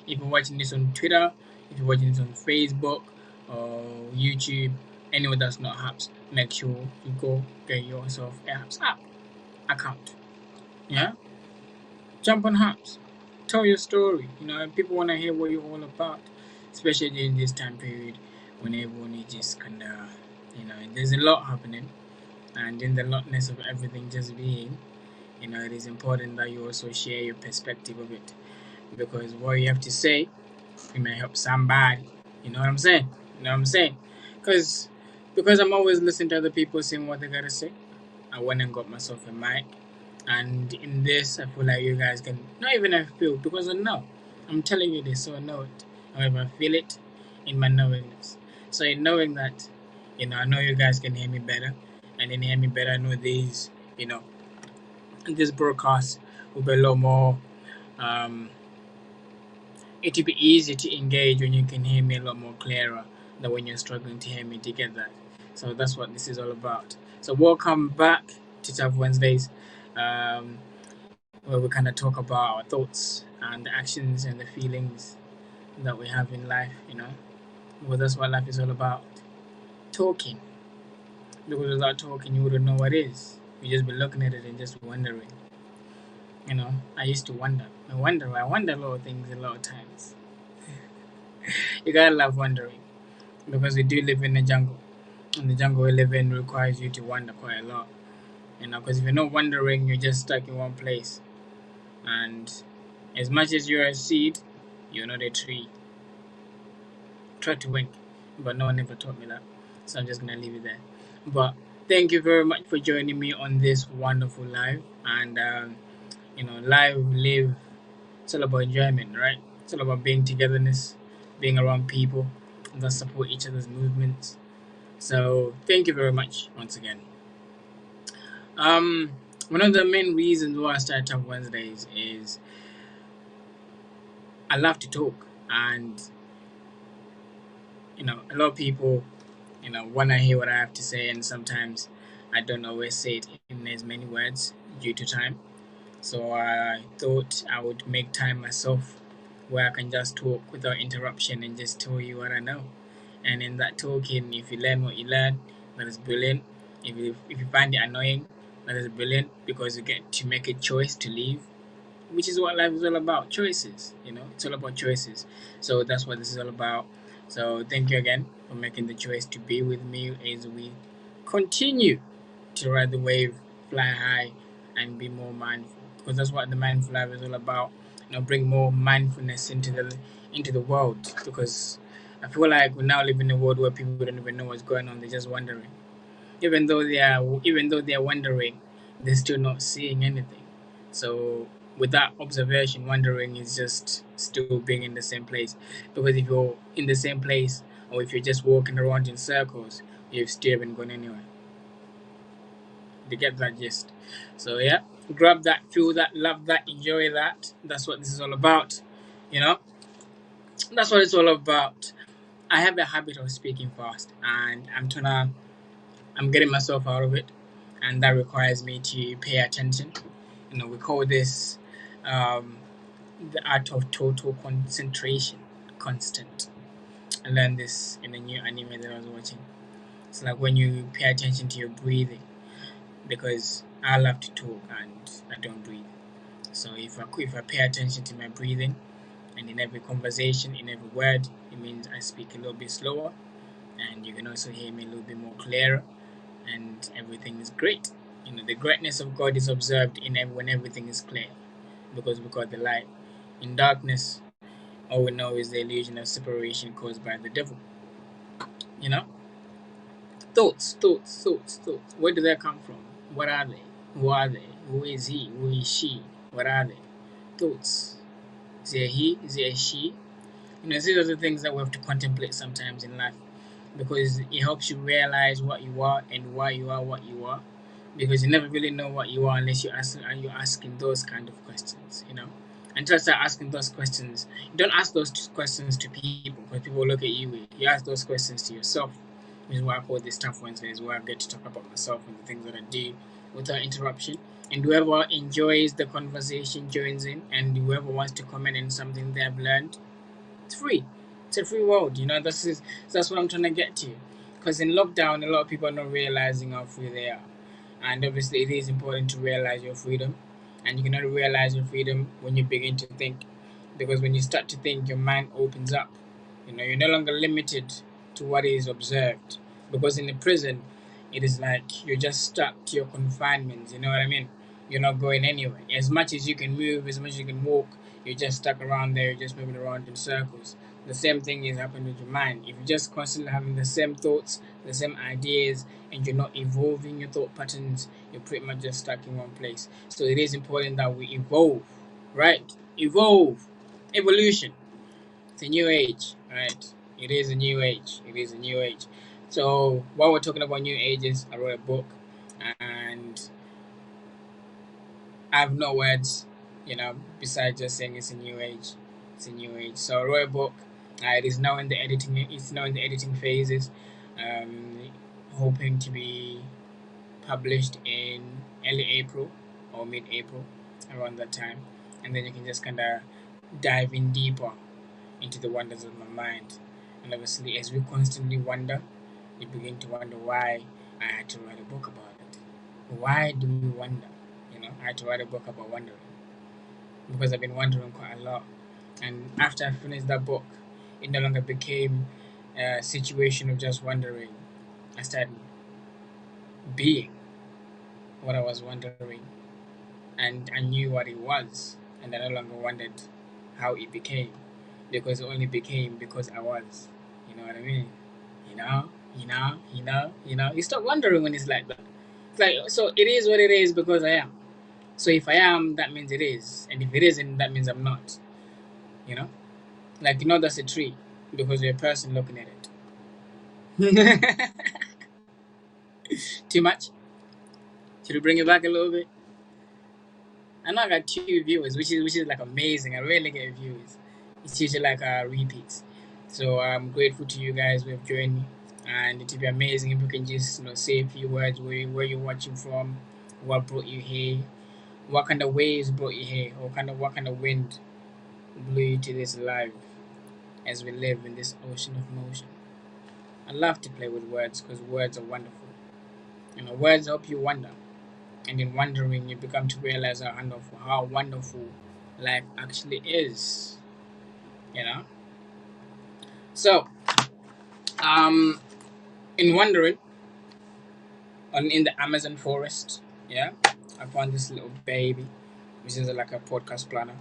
If you're watching this on Twitter, if you're watching this on Facebook or YouTube, anywhere that's not apps, make sure you go get yourself a apps app account. Yeah, jump on apps, tell your story. People want to hear what you're all about, especially during this time period when everyone is just kind of, there's a lot happening, and in the lotness of everything just being, it is important that you also share your perspective of it, because what you have to say, it may help somebody. You know what I'm saying? You know what I'm saying? Because because I'm always listening to other people saying what they gotta say. I went and got myself a mic, and in this, I feel like you guys can not even I feel, because I know. I'm telling you this, so I know it. However, I feel it in my knowingness. So in knowing that, I know you guys can hear me better, and then hear me better. I know you know, this broadcast will be a lot more. Um, it will be easy to engage when you can hear me a lot more clearer than when you're struggling to hear me. To get that? So that's what this is all about. So welcome back to Taf Wednesdays, um, where we kind of talk about our thoughts and the actions and the feelings that we have in life. Because that's what life is all about. Talking. Because without talking, you wouldn't know what it is. You just be looking at it and just wondering. I used to wonder. I wonder a lot of things a lot of times. You gotta love wondering, because we do live in the jungle, and the jungle we live in requires you to wonder quite a lot. Because if you're not wondering, you're just stuck in one place. And as much as you're a seed, you're not a tree. Try to wink, but no one ever taught me that. So I'm just gonna leave it there. But thank you very much for joining me on this wonderful live. And live. It's all about enjoyment, right? It's all about being togetherness, being around people that support each other's movements. So thank you very much once again. Um, One of the main reasons why I started Taf Wednesdays is I love to talk, and a lot of people want to hear what I have to say, and sometimes I don't always say it in as many words due to time. So I thought I would make time myself where I can just talk without interruption and just tell you what I know. And in that talking, if you learn what you learn, that is brilliant. If you find it annoying, that is brilliant, because you get to make a choice to leave, which is what life is all about, choices. It's all about choices. So that's what this is all about. So thank you again for making the choice to be with me as we continue to ride the wave, fly high, and be more mindful, because that's what the mindful life is all about. Bring more mindfulness into the world, because I feel like we now live in a world where people don't even know what's going on. They're just wondering. Even though they are wondering, they're still not seeing anything. So with that observation, wondering is just still being in the same place. Because if you're in the same place, or if you're just walking around in circles, you still haven't gone anywhere. You get that gist. So yeah, grab that, feel that, love that, enjoy that. That's what this is all about. You know, that's what it's all about. I have a habit of speaking fast, and I'm getting myself out of it, and that requires me to pay attention. We call this um, the art of total concentration, constant. I learned this in a new anime that I was watching. It's like when you pay attention to your breathing, because I love to talk and I don't breathe. So if I pay attention to my breathing, and in every conversation, in every word, it means I speak a little bit slower, and you can also hear me a little bit more clearer, and everything is great. The greatness of God is observed when everything is clear, because we got the light. In darkness, all we know is the illusion of separation caused by the devil. You know, thoughts. Where do they come from? What are they? Who are they? Who is he? Who is she? What are they? Thoughts. Is it a he? Is it a she? These are the things that we have to contemplate sometimes in life, because it helps you realize what you are and why you are what you are. Because you never really know what you are unless you're asking those kind of questions. Until you start asking those questions, you don't ask those questions to people, because people look at you weird. You ask those questions to yourself, which is why I call this Taf Wednesdays, where I get to talk about myself and the things that I do without interruption. And whoever enjoys the conversation joins in, and whoever wants to comment on something they have learned, It's free. It's a free world. That's what I'm trying to get to. Because in lockdown, a lot of people are not realizing how free they are, and obviously, it is important to realize your freedom. And you cannot realize your freedom when you begin to think, because when you start to think, your mind opens up. You're no longer limited to what is observed, because in the prison, it is like you're just stuck to your confinements. You know what I mean? You're not going anywhere. As much as you can move, as much as you can walk, you're just stuck around there. You're just moving around in circles. The same thing is happening with your mind. If you're just constantly having the same thoughts, the same ideas, and you're not evolving your thought patterns, you're pretty much just stuck in one place. So it is important that we evolve, right? Evolve, evolution. It's a new age, right? It is a new age. It is a new age. So while we're talking about new ages, I wrote a book, and I have no words, besides just saying it's a new age. It's a new age. So I wrote a book. It is now in the editing. It's now in the editing phases. Um, Hoping to be published in early April or mid-April, around that time, and then you can just kind of dive in deeper into the wonders of my mind. And obviously, as we constantly wonder, you begin to wonder why I had to write a book about it. Why do we wonder? I had to write a book about wondering, because I've been wondering quite a lot. And after I finished that book, it no longer became a situation of just wondering. I started being what I was wondering, and I knew what it was, and I no longer wondered how it became, because it only became because I was. You know what I mean? You stop wondering when it's like that. It's like, so it is what it is because I am. So if I am, that means it is, and if it isn't, that means I'm not. You know, that's a tree because you're a person looking at it. Too much? Should we bring it back a little bit? I know I got 2 viewers, which is like amazing. I rarely get views. It's usually like repeats. So I'm grateful to you guys who have joined me, and it would be amazing if you can just say a few words, where you're watching from, what brought you here, what kind of waves brought you here, or what kind of wind blew you to this life as we live in this ocean of motion. I love to play with words because words are wonderful. Words help you wonder, and in wondering, you become to realize how wonderful life actually is. You know. So, um, in wondering, in the Amazon forest, yeah, I found this little baby, which is like a podcast planner.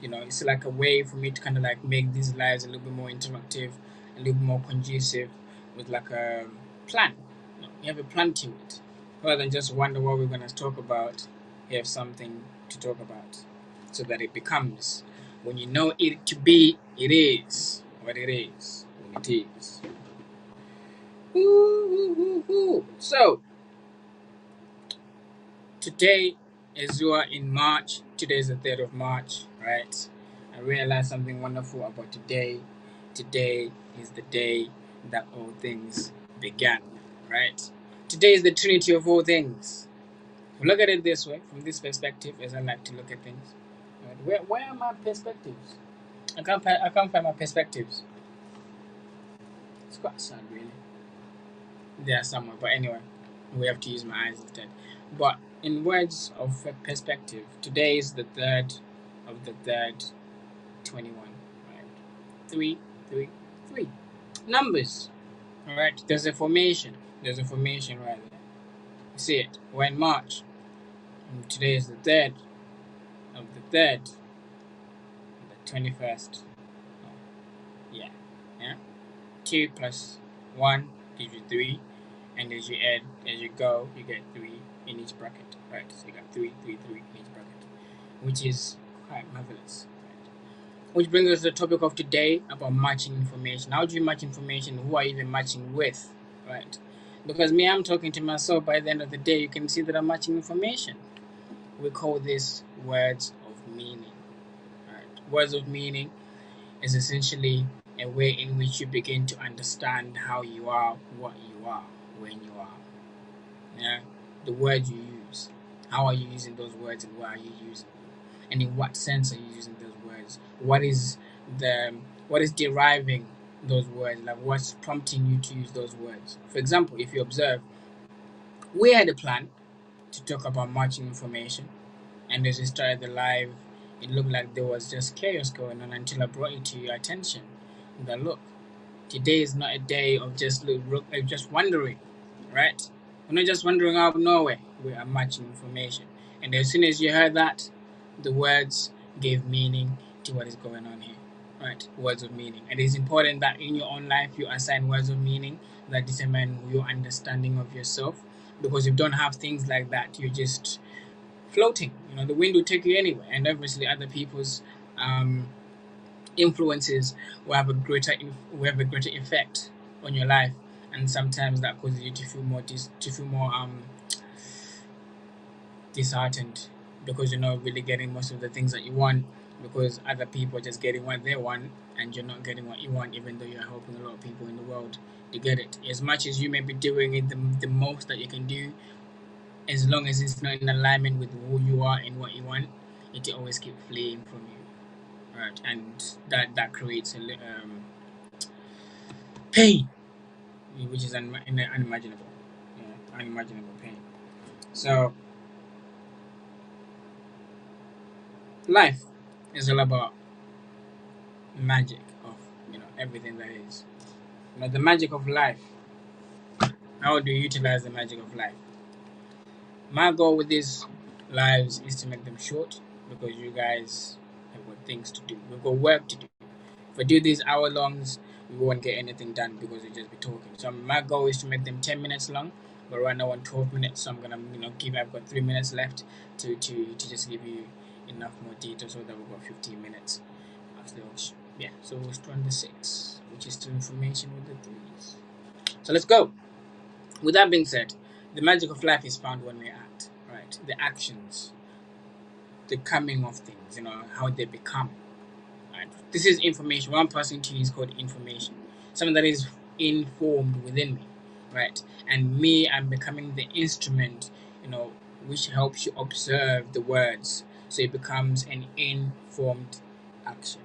It's like a way for me to kind of like make these lives a little bit more interactive, a little bit more conducive, with like a plan. You have a plan to it, rather than just wonder what we're gonna talk about. You have something to talk about, so that it becomes, when you know it to be, it is what it is when it is. So today, as you are in March, today is the 3rd of March, right? I realized something wonderful about today. Today is the day that all things began, right? Today is the trinity of all things. Look at it this way, from this perspective, as I like to look at things. Right? Where are my perspectives? I can't find my perspectives. It's quite sad, really. They are somewhere, but anyway, we have to use my eyes instead. But in words of perspective, today is the 3rd of the 3rd, 21. Right? 3, 3, 3. Numbers. All right. There's a formation. There's a formation right there. You see it? We're in March. And today is the 3rd of the 3rd, the 21st. Oh, yeah. Yeah. 2 plus 1 gives you 3. And as you add, as you go, you get 3 in each bracket, right? So you got 3, 3, 3 in each bracket, which is quite marvelous. Right? Which brings us to the topic of today about matching information. How do you match information? Who are you even matching with, right? Because me, I'm talking to myself. By the end of the day, you can see that I'm matching information. We call this words of meaning. Right? Words of meaning is essentially a way in which you begin to understand how you are, what you are, when you are. Yeah, the words you use. How are you using those words, and why are you using them? And in what sense are you using those words? What is the what is deriving those words, like what's prompting you to use those words. For example, if you observe, we had a plan to talk about marching information, and as we started the live, it looked like there was just chaos going on until I brought it to your attention. That look, today is not a day of just wondering, right? We're not just wandering out of nowhere. We are matching information. And as soon as you heard that, the words gave meaning to what is going on here. Right? Words of meaning. And it is important that in your own life you assign words of meaning that determine your understanding of yourself. Because if you don't have things like that, you're just floating. The wind will take you anywhere. And obviously other people's um, influences will have a greater effect on your life, and sometimes that causes you to feel more disheartened because you're not really getting most of the things that you want, because other people are just getting what they want and you're not getting what you want, even though you're helping a lot of people in the world to get it. As much as you may be doing it the most that you can do, as long as it's not in alignment with who you are and what you want, it will always keep fleeing from you, right? And that creates pain, which is unimaginable, unimaginable pain. So life is all about magic of everything that is. The magic of life. How do you utilize the magic of life? My goal with these lives is to make them short, because you guys have got things to do. We've got work to do. If I do these hour longs, we won't get anything done because we'll just be talking. So my goal is to make them 10 minutes long, but right now on 12 minutes, so I'm gonna I've got 3 minutes left to just give you enough more data so that we've got 15 minutes after which, yeah. So we'll start on the 6, which is to information with the 3s. So let's go. With that being said, the magic of life is found when we act, right? The actions, the coming of things, how they become. Right? This is information. One person to use called information. Something that is informed within me, right? And me, I'm becoming the instrument, which helps you observe the words, so it becomes an informed action.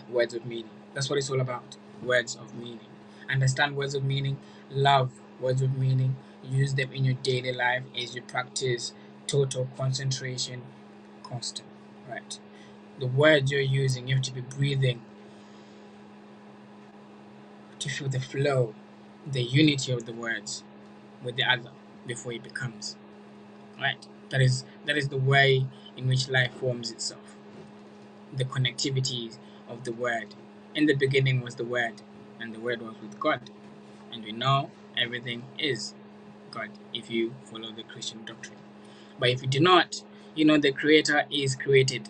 Words of meaning. That's what it's all about. Words of meaning. Understand words of meaning. Love words of meaning. Use them in your daily life as you practice total concentration, constant. Right. The words you're using, you have to be breathing to feel the flow, the unity of the words with the other before it becomes. Right. That is the way in which life forms itself. The connectivity of the word. In the beginning was the word, and the word was with God. And we know everything is God if you follow the Christian doctrine. But if you do not, the creator is created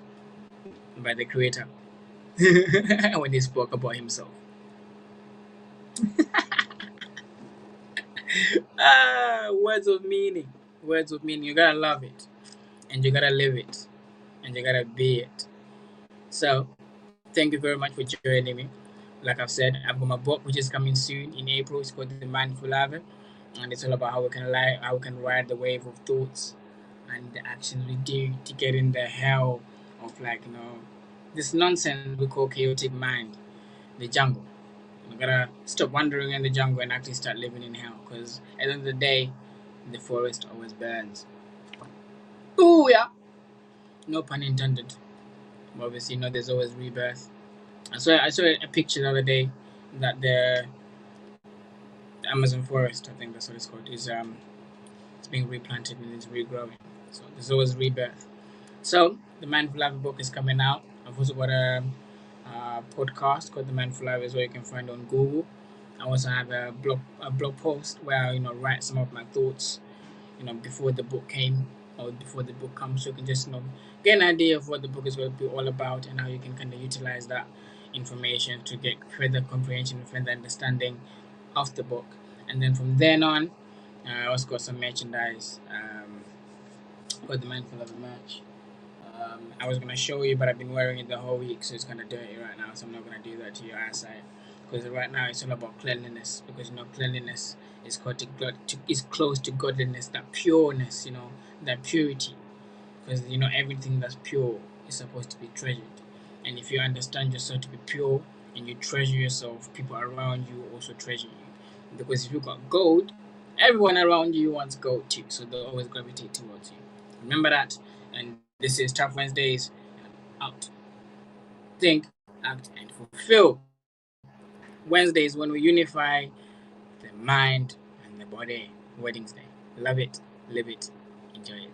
by the creator when he spoke about himself. Words of meaning. Words of meaning. You gotta love it, and you gotta live it, and you gotta be it. So, thank you very much for joining me. Like I've said, I've got my book which is coming soon in April. It's called The Mindful Lover, and it's all about how we can ride the wave of thoughts and the actions we do to get in the hell of this nonsense we call chaotic mind, the jungle. We gotta stop wandering in the jungle and actually start living in hell, because at the end of the day, the forest always burns. Ooh yeah, no pun intended. But obviously, there's always rebirth. I saw a picture the other day that the Amazon forest, I think that's what it's called, is it's being replanted and it's regrowing. So there's always rebirth. So the Mindful Life book is coming out. I've also got a podcast called The Mindful Life, is where you can find on Google. I also have a blog post where I write some of my thoughts before the book came, or before the book comes, so you can just get an idea of what the book is going to be all about and how you can kind of utilize that information to get further comprehension and further understanding of the book. And then from then on, I also got some merchandise. Got the Mindful of the merch. I was gonna show you, but I've been wearing it the whole week, so it's kind of dirty right now. So I'm not gonna do that to your eyesight, because right now it's all about cleanliness. Because cleanliness is is close to godliness, that pureness, that purity. Because everything that's pure is supposed to be treasured. And if you understand yourself to be pure and you treasure yourself, people around you also treasure you. Because if you got gold, everyone around you wants gold too. So they'll always gravitate towards you. Remember that. And this is Taf Wednesdays. Out. Think, act, and fulfill. Wednesdays when we unify the mind and the body. Weddings Day. Love it, live it, enjoy it.